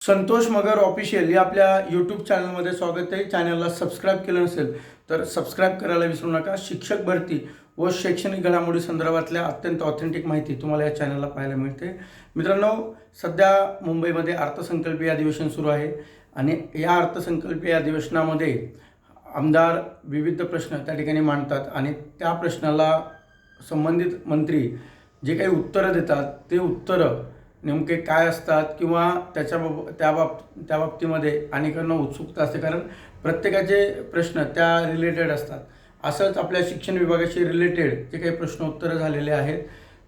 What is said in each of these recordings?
संतोष मगर official या आपल्या YouTube चॅनलमध्ये स्वागत आहे. चॅनलला सबस्क्राईब केलं नसेल तर सबस्क्राईब करायला विसरू नका. शिक्षक भरती व शैक्षणिक घडामोडी संदर्भातल्या अत्यंत ऑथेंटिक माहिती तुम्हाला या चॅनलला पाहायला मिळते. मित्रांनो, सध्या मुंबईमध्ये अर्थसंकल्पीय अधिवेशन सुरू आहे आणि या अर्थसंकल्पीय अधिवेशनामध्ये आमदार विविध प्रश्न त्या ठिकाणी मांडतात आणि त्या प्रश्नाला संबंधित मंत्री जे काही उत्तरं देतात ते उत्तरं नेमके काय असतात किंवा त्या बाबतीमध्ये अनेकांना उत्सुकता असते, कारण प्रत्येकाचे प्रश्न त्या रिलेटेड असतात. असंच आपल्या शिक्षण विभागाशी रिलेटेड जे काही प्रश्न उत्तरं झालेले आहेत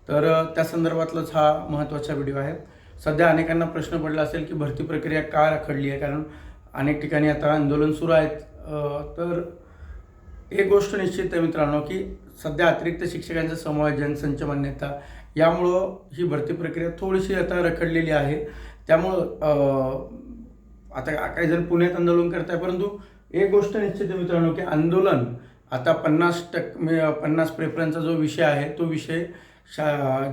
तर त्या संदर्भातलाच हा महत्त्वाचा व्हिडिओ आहे. सध्या अनेकांना प्रश्न पडला असेल की भरती प्रक्रिया का रखडली आहे, कारण अनेक ठिकाणी आता आंदोलन सुरू आहेत. तर एक गोष्ट निश्चित आहे मित्रांनो की सध्या अतिरिक्त शिक्षकांचं समायोजन, संच मान्यता यामुळं ही भरती प्रक्रिया थोडीशी आता रखडलेली आहे. त्यामुळं आता काही जण पुण्यात आंदोलन करत आहे, परंतु एक गोष्ट निश्चित आहे मित्रांनो की आंदोलन आता 50 प्रेफरन्सचा जो विषय आहे तो विषय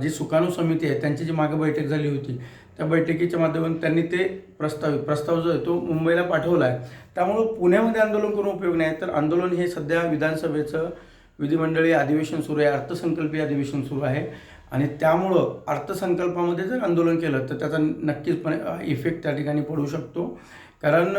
जी सुकाणू समिती आहे त्यांची जी मागं बैठक झाली होती त्या बैठकीच्या माध्यमातून त्यांनी ते प्रस्ताव जो आहे तो मुंबईला पाठवला आहे. त्यामुळं पुण्यामध्ये आंदोलन करून उपयोग नाही. तर आंदोलन हे सध्या विधानसभेचं विधिमंडळीय अधिवेशन सुरू आहे, अर्थसंकल्पीय अधिवेशन सुरू आहे आणि त्यामुळं अर्थसंकल्पामध्ये जर आंदोलन केलं तर त्याचा नक्कीचपणे इफेक्ट त्या ठिकाणी पडू शकतो. कारण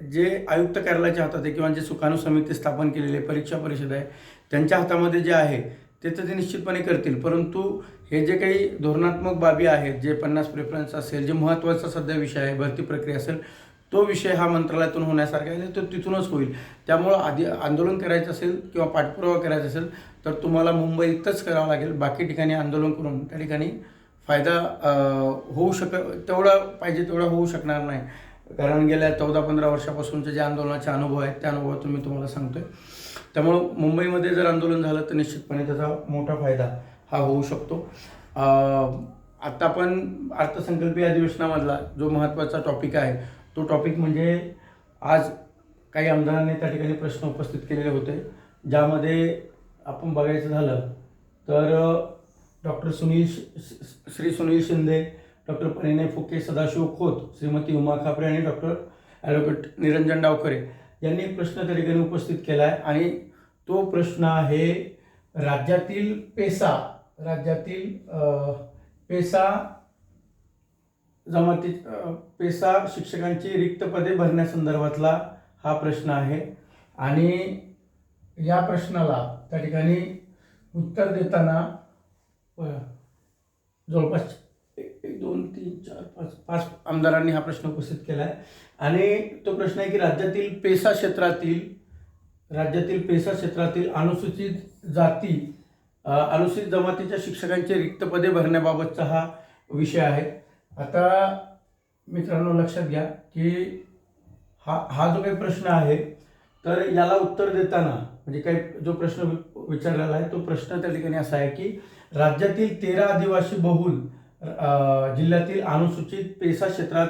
जे आयुक्त कार्यालयाच्या हातात आहे किंवा जे सुकाणू समिती स्थापन केलेली आहे, परीक्षा परिषद आहे, त्यांच्या हातामध्ये जे आहे ते तर ते निश्चितपणे करतील. परंतु हे जे काही धोरणात्मक बाबी आहेत, जे 50 प्रेफरन्स असेल, जे महत्त्वाचा सध्या विषय आहे, भरती प्रक्रिया असेल, तो विषय हा मंत्रालयातून होण्यासारखा आहे तो तिथूनच होईल. त्यामुळं आंदोलन करायचं असेल किंवा पाठपुरावा करायचा असेल तर तुम्हाला मुंबईतच करावं लागेल. बाकी ठिकाणी आंदोलन करून त्या ठिकाणी फायदा तेवढा पाहिजे तेवढा होऊ शकणार नाही. कारण गेल्या 14-15 वर्षापासूनचे जे आंदोलनाचे अनुभव आहेत त्या अनुभवातून मी तुम्हाला सांगतो आहे. त्यामुळं मुंबईमध्ये जर आंदोलन झालं तर निश्चितपणे त्याचा मोठा फायदा हा होऊ शकतो. आता आपण अर्थसंकल्पीय अधिवेशनामधला जो महत्त्वाचा टॉपिक आहे तो टॉपिक म्हणजे आज काही आमदारांनी त्या ठिकाणी प्रश्न उपस्थित केलेले होते, ज्यामध्ये आपण बघायचं झालं तर डॉक्टर सुनील शिंदे, डॉक्टर परिणय फुके, सदाशिव खोत, श्रीमती उमा खापरे आणि डॉक्टर ॲडव्होकेट निरंजन डावखरे यांनी प्रश्न त्या ठिकाणी उपस्थित केला आहे. आणि तो प्रश्न आहे राज्यातील पेसा शिक्षकांची रिक्त पदे भरण्यासंदर्भातला हा प्रश्न आहे. आणि या प्रश्नाला त्या ठिकाणी उत्तर देताना जवळपास 1 2 3 4 5 आमदारांनी हा प्रश्न उपस्थित केला आहे. आणि तो प्रश्न आहे की राज्यातील पेसा क्षेत्रातील अनुसूचित जमातीच्या शिक्षकांची रिक्त पदे भरण्याबाबतचा हा विषय आहे. आता मित्रांनो लक्षात घ्या की हा जो काही प्रश्न आहे तर याला उत्तर देताना म्हणजे काही जो प्रश्न विचारलेला आहे तो प्रश्न त्या ठिकाणी असा आहे की राज्यातील 13 आदिवासी बहुल जिल्ह्यातील अनुसूचित पेसा क्षेत्रात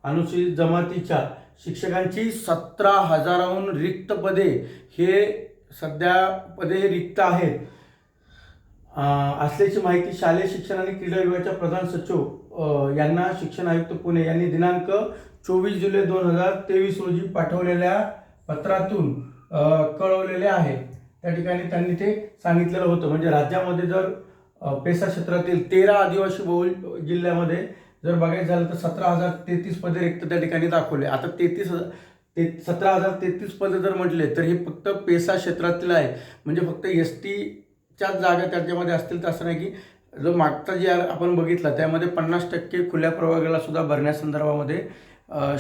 अनुसूचित जमातीच्या शिक्षकांची 17,000हून रिक्त पदे हे सध्या पदे रिक्त आहेत असल्याची माहिती शालेय शिक्षण आणि क्रीडा विभागाच्या प्रधान सचिव यांना शिक्षण आयुक्त पुणे यांनी दिनांक 24 जुलै 2023 रोजी पाठवलेल्या पत्रातून कळवलेले आहे. त्या ठिकाणी त्यांनी ते सांगितलेलं होतं. म्हणजे राज्यामध्ये जर पेसा क्षेत्रातील 13 आदिवासी बहुल जिल्ह्यामध्ये जर बघायचं झालं तर 17,033 पदे रिक्त त्या ठिकाणी दाखवले. आता 17,033 पदे जर म्हटले तर हे फक्त पेसा क्षेत्रातील आहे, म्हणजे फक्त STच्याच जागा त्याच्यामध्ये असतील. तर असं नाही की जो मागचा जे आपण बघितला त्यामध्ये 50% खुल्या प्रवर्गाला सुद्धा भरण्यासंदर्भामध्ये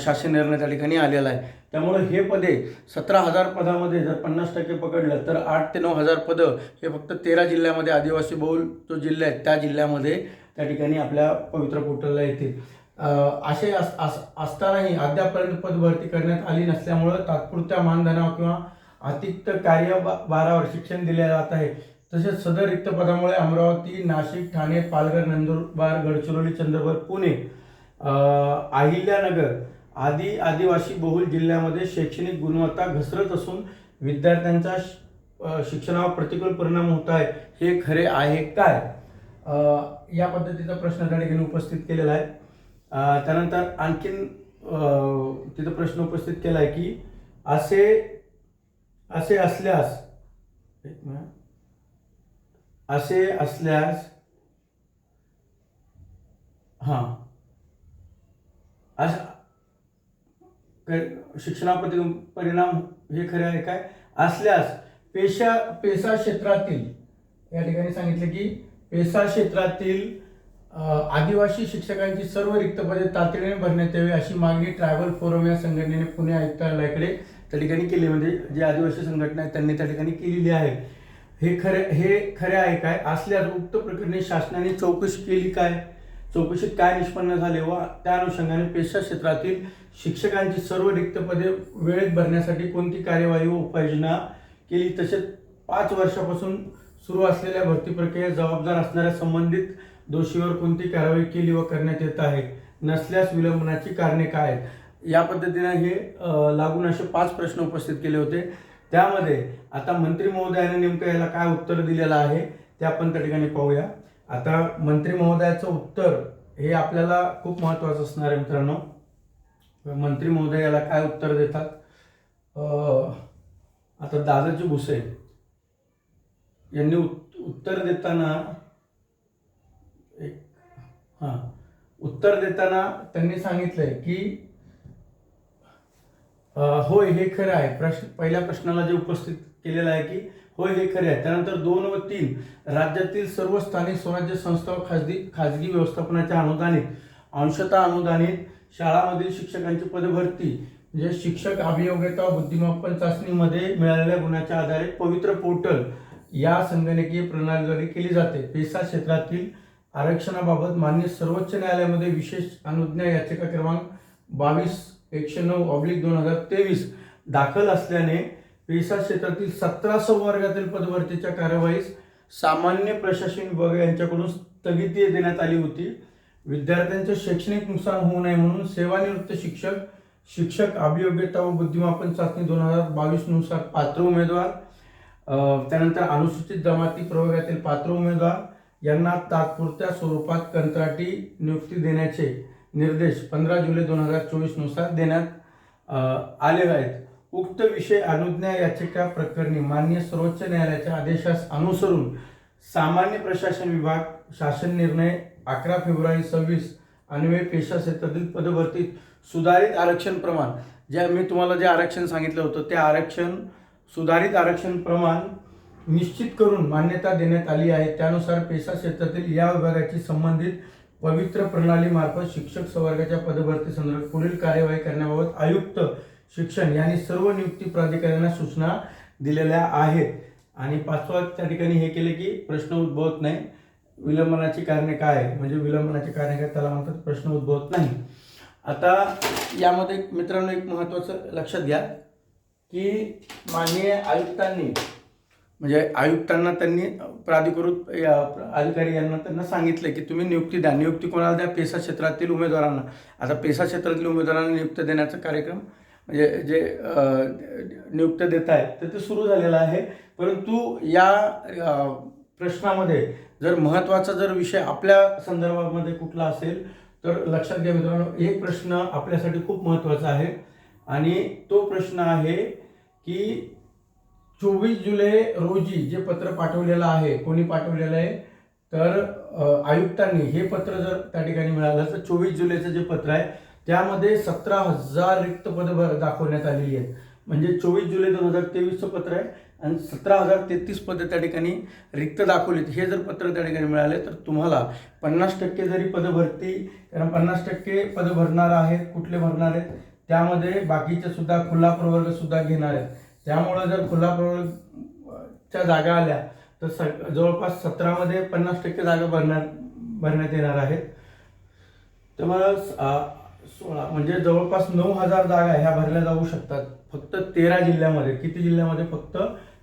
शासन निर्णय त्या ठिकाणी आलेला आहे. त्यामुळे हे पदे 17,000 पदामध्ये जर 50% पकडलं तर 8 ते 9,000 पदं हे फक्त 13 जिल्ह्यामध्ये आदिवासी बहुल जो जिल्हा आहे त्या जिल्ह्यामध्ये त्या ठिकाणी आपल्या पवित्र पोर्टलला येतील. असे असतानाही अद्यापर्यंत पदभरती करण्यात आली नसल्यामुळं तात्पुरत्या मानधनावर किंवा अतिरिक्त कार्यभारावर शिक्षण दिले जात आहे. तसेच सदर रिक्त पदामुळे अमरावती, नाशिक, ठाणे, पालघर, नंदुरबार, गडचिरोली, चंद्रपूर, पुणे, अहिल्यानगर आदी आदिवासी बहुल जिल्ह्यामध्ये शैक्षणिक गुणवत्ता घसरत असून विद्यार्थ्यांचा शिक्षणावर प्रतिकूल परिणाम होत आहे. हे खरे आहे काय? या पद्धतीचा प्रश्न त्या ठिकाणी उपस्थित केलेला आहे. त्यानंतर आणखीन तिथं प्रश्न उपस्थित केला आहे की असे असे असल्यास एक मिनिट असे असल्यास हां शिक्षणाप्रती परिणाम हे खरे आहे काय असल्यास पेसा क्षेत्रातील या ठिकाणी सांगितले की पेसा क्षेत्रातील आदिवासी शिक्षकांची सर्व रिक्त पदे तातडीने भरण्यात यावी अशी मागणी ट्रायबल फोरम या संघटनेने पुणे आयुक्तालयाकडे त्या ठिकाणी केली. म्हणजे जे आदिवासी संघटना आहे त्यांनी त्या ठिकाणी केलेली आहे. हे खरे आहे काय असल्यास उक्त प्रकरणी शासनाने चौकशी केली काय, चौकशीत काय निष्पन्न झाले व त्या अनुषंगाने पेशा क्षेत्रातील शिक्षकांची सर्व रिक्त पदे वेळेत भरण्यासाठी कोणती कार्यवाही व उपाययोजना केली, तसेच 5 वर्षापासून सुरू असलेल्या भरती प्रक्रियेत जबाबदार असणाऱ्या संबंधित दोषीवर कोणती कारवाई केली व करण्यात येत आहे, नसल्यास विलंबनाची कारणे काय आहेत. या पद्धतीने हे लागून असे 5 प्रश्न उपस्थित केले होते. त्यामध्ये आता मंत्री महोदयाने नेमकं याला काय उत्तर दिलेलं आहे ते आपण त्या ठिकाणी पाहूया. आता मंत्री महोदयाचं उत्तर हे आपल्याला खूप महत्त्वाचं असणार आहे मित्रांनो. मंत्री महोदय याला काय उत्तर देतात. आता दादाजी भुसे यांनी उत्तर देताना त्यांनी सांगितलंय की होय हे खरं आहे. पहिल्या प्रश्नाला जे उपस्थित केलेलं आहे की होय हे खरे आहे. त्यानंतर 2 व 3 राज्यातील सर्व स्थानिक स्वराज्य संस्था व खाजगी व्यवस्थापनाच्या अनुदानित अंशतः अनुदानित शाळांमधील शिक्षकांची पदभरती म्हणजे शिक्षक अभियोग्यता बुद्धिमत्ता चाचणीमध्ये मिळालेल्या गुणाच्या आधारे पवित्र पोर्टल या संगणकीय प्रणालीद्वारे केली जाते. पेसा क्षेत्रातील आरक्षणाबाबत मान्य सर्वोच्च न्यायालयामध्ये विशेष अनुज्ञा याचिका क्रमांक 22-109/2023 दाखल असल्याने पेसा क्षेत्रातील 17 संवर्गातील पदभरतीच्या कार्यवाहीस सामान्य प्रशासन विभाग यांच्याकडून स्थगिती देण्यात आली होती. विद्यार्थ्यांचे शैक्षणिक नुकसान होऊ नये म्हणून सेवानिवृत्त शिक्षक अभियोग्यता व बुद्धिमापन चाचणी 2022 नुसार पात्र उमेदवार, त्यानंतर अनुसूचित जमाती प्रवर्गातील पात्र उमेदवार यांना तात्पुरत्या स्वरूपात कंत्राटी नियुक्ती देण्याचे निर्देश 15 जुलै 2024 नुसार देण्यात आले आहेत. उक्त विषय अनुज्ञा याचिका प्रकरणी मान्य सर्वोच्च न्यायालयाच्या आदेशास अनुसरून सामान्य प्रशासन विभाग शासन निर्णय 11 फेब्रुवारी 26 अन्वये पेशा क्षेत्रातील पदभरतीत सुधारित आरक्षण प्रमाण, जे मी तुम्हाला जे आरक्षण सांगितलं होतं ते सुधारित आरक्षण प्रमाण निश्चित करून मान्यता देण्यात आली आहे. त्यानुसार पेशा क्षेत्रातील या विभागाची संबंधित पवित्र प्रणालीमार्फत शिक्षक संवर्गाच्या पदभरती संदर्भात पुढील कार्यवाही करण्याबाबत आयुक्त शिक्षण यांनी सर्व नियुक्ती प्राधिकाऱ्यांना सूचना दिलेल्या आहेत. आणि 5वा त्या ठिकाणी हे केले की प्रश्न उद्भवत नाही. विलंबनाची कारणे काय, म्हणजे विलंबनाची कारणे काय त्याला म्हणतात प्रश्न उद्भवत नाही. आता यामध्ये मित्रांनो एक महत्त्वाचं लक्षात घ्या की माननीय आयुक्तांनी म्हणजे आयुक्तांना त्यांनी प्राधिकृत अधिकारी यांना त्यांना सांगितलं की तुम्ही नियुक्ती द्या. नियुक्ती कोणाला द्या, पेशा क्षेत्रातील उमेदवारांना. आता पेशा क्षेत्रातील उमेदवारांना नियुक्त देण्याचा कार्यक्रम म्हणजे जे नियुक्त देत आहेत तर ते सुरू झालेलं आहे. परंतु या प्रश्नामध्ये जर महत्त्वाचा जर विषय आपल्या संदर्भामध्ये कुठला असेल तर लक्षात घ्या मित्रांनो, एक प्रश्न आपल्यासाठी खूप महत्त्वाचा आहे आणि तो प्रश्न आहे की 24 जुलै रोजी जे पत्र पाठवलेलं आहे, कोणी पाठवलेलं आहे तर आयुक्तांनी. हे पत्र जर त्या ठिकाणी मिळालं तर 24 जुलैचं जे पत्र आहे त्यामध्ये 17,000 रिक्त पदं दाखवण्यात आलेली आहेत. म्हणजे 24 जुलै 2023चं पत्र आहे आणि 17,033 पदं त्या ठिकाणी रिक्त दाखवलीत. हे जर पत्र त्या ठिकाणी मिळाले तर तुम्हाला 50% जरी पदभरती, कारण 50% पदं भरणार आहेत. कुठले भरणार आहेत त्यामध्ये बाकीचे सुद्धा खुला प्रवर्ग सुद्धा घेणार आहेत. त्यामुळं जर खुला प्रवर्गच्या जागा आल्या तर जवळपास 17मध्ये 50% जागा भरण्यात येणार आहेत. त्यामुळं 16 म्हणजे जवळपास 9,000 जागा ह्या भरल्या जाऊ शकतात फक्त 13 जिल्ह्यामध्ये. किती जिल्ह्यामध्ये? फक्त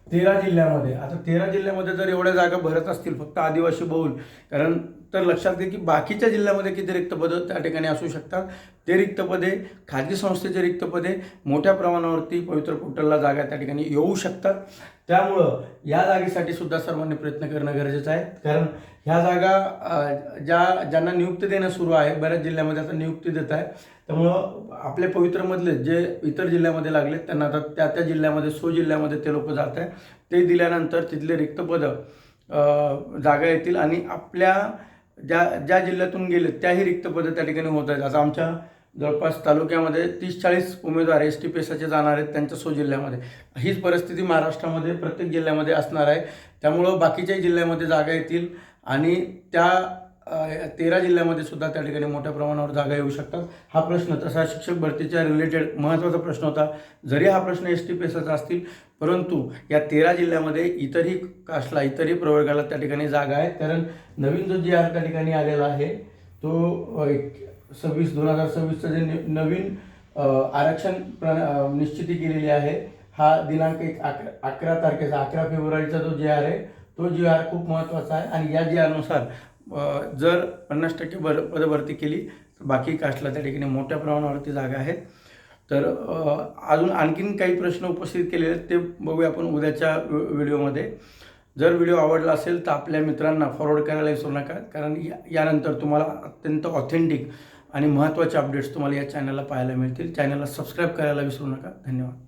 13 जिल्ह्यामध्ये. आता 13 जिल्ह्यामध्ये जर एवढ्या जागा भरत असतील फक्त आदिवासी बहुल, कारण तर लक्षात घ्या की बाकीच्या जिल्ह्यामध्ये किती रिक्त पदं त्या ठिकाणी असू शकतात. ते रिक्त पदे खाजगी संस्थेचे रिक्त पदे मोठ्या प्रमाणावरती पवित्र पोर्टलला जागा त्या ठिकाणी येऊ शकतात. त्यामुळं या जागेसाठी सुद्धा सर्वांनी प्रयत्न करणं गरजेचं आहे. कारण ह्या जागा ज्यांना नियुक्ती देणं सुरू आहे, बऱ्याच जिल्ह्यामध्ये आता नियुक्ती देत आहे. त्यामुळं आपल्या पवित्रमधले जे इतर जिल्ह्यामध्ये लागले त्यांना आता त्या जिल्ह्यामध्ये जिल्ह्यामध्ये ते लोक जात आहे. ते दिल्यानंतर तिथले रिक्त पदं जागा येतील आणि आपल्या ज्या जिल्ह्यातून गेले त्याही रिक्त पदं त्या ठिकाणी होत आहेत. आता आमच्या जवळपास तालुक्यामध्ये 30-40 उमेदवार ST पेसाचे जाणार आहेत त्यांच्या जिल्ह्यामध्ये. हीच परिस्थिती महाराष्ट्रामध्ये प्रत्येक जिल्ह्यामध्ये असणार आहे. त्यामुळं बाकीच्याही जिल्ह्यामध्ये जागा येतील आणि त्या 13 जिल्ह्यामध्ये सुद्धा त्या ठिकाणी मोठ्या प्रमाणावर जागा येऊ शकतात. हा प्रश्न तसा शिक्षक भरतीच्या रिलेटेड महत्त्वाचा प्रश्न होता. जरी हा प्रश्न ST पेसाचा असतील, परंतु या 13 जिल्ह्यामध्ये इतरही कास्टला इतरही प्रवर्गाला त्या ठिकाणी जागा आहे. कारण नवीन जो GR त्या ठिकाणी आलेला आहे तो 2026 जे नवीन आरक्षण निश्चिती केलेली आहे. हा दिनांक 11 तारखेचा 11 फेब्रुवारीचा जो GR आहे तो GR खूप महत्त्वाचा आहे आणि या GRनुसार जर 50% पदभरती केली तर बाकी कास्टला त्या ठिकाणी मोठ्या प्रमाणावरती जागा आहेत. तर अजून आणखीन काही प्रश्न उपस्थित केलेले आहेत ते बघूया आपण उद्याच्या व्हिडिओमध्ये. जर व्हिडिओ आवडला असेल तर आपल्या मित्रांना फॉरवर्ड करायला विसरू नका. कारण यानंतर तुम्हाला अत्यंत ऑथेंटिक आणि महत्त्वाचे अपडेट्स तुम्हाला या चॅनलला पाहायला मिळतील. चॅनलला सबस्क्राईब करायला विसरू नका. धन्यवाद.